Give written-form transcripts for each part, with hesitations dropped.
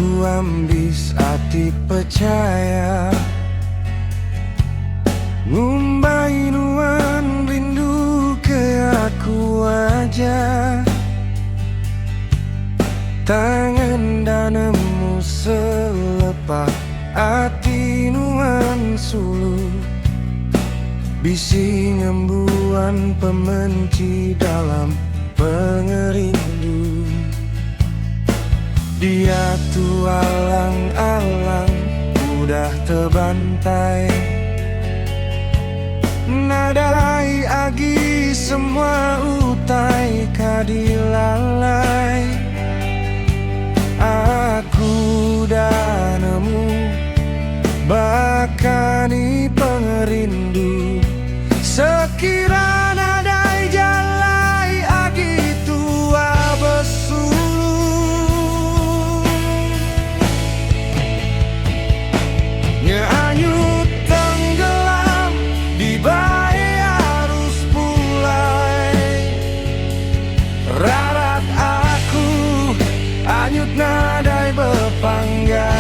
Ku ambis hati percaya ngumbai nuan rindu ke aku aja. Tangan danemu selepas hati nuan sulu, bisi ngembuan pemenci dalam pengerindu. Dia tu alang-alang udah terbantai, nadai agi semua utai kadilalai. Aku dah nemu bakani pengerindu, sekira nadai jalai agi tua besu. Nyanyut tenggelam di bayi arus pulai, rarat aku anyut nadai berpanggai.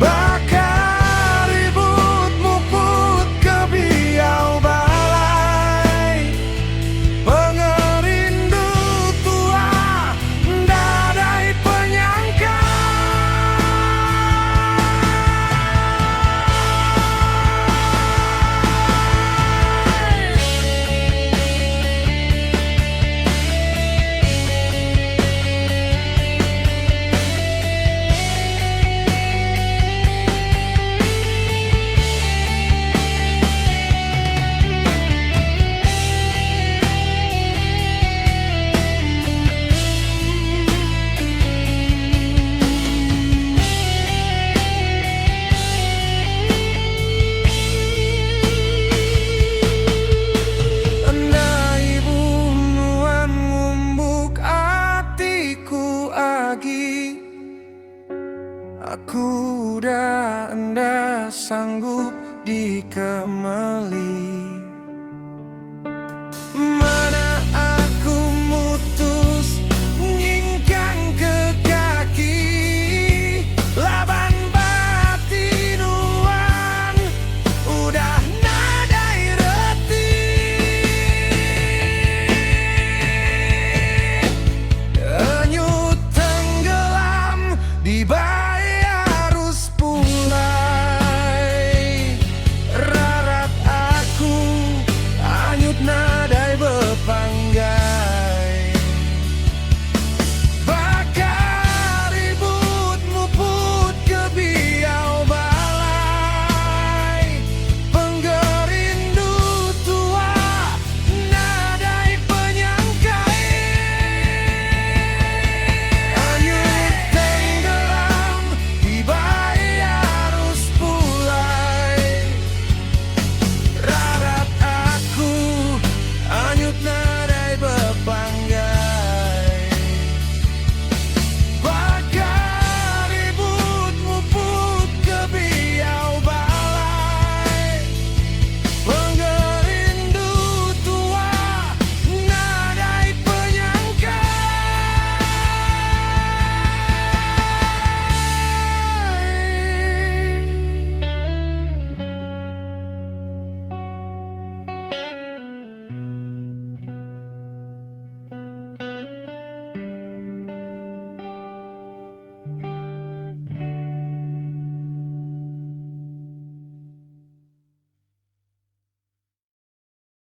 Bakar ribut muput ke biau balai, pengerindu tua dadai penyangka. Aku udah endah sanggup dikemeli.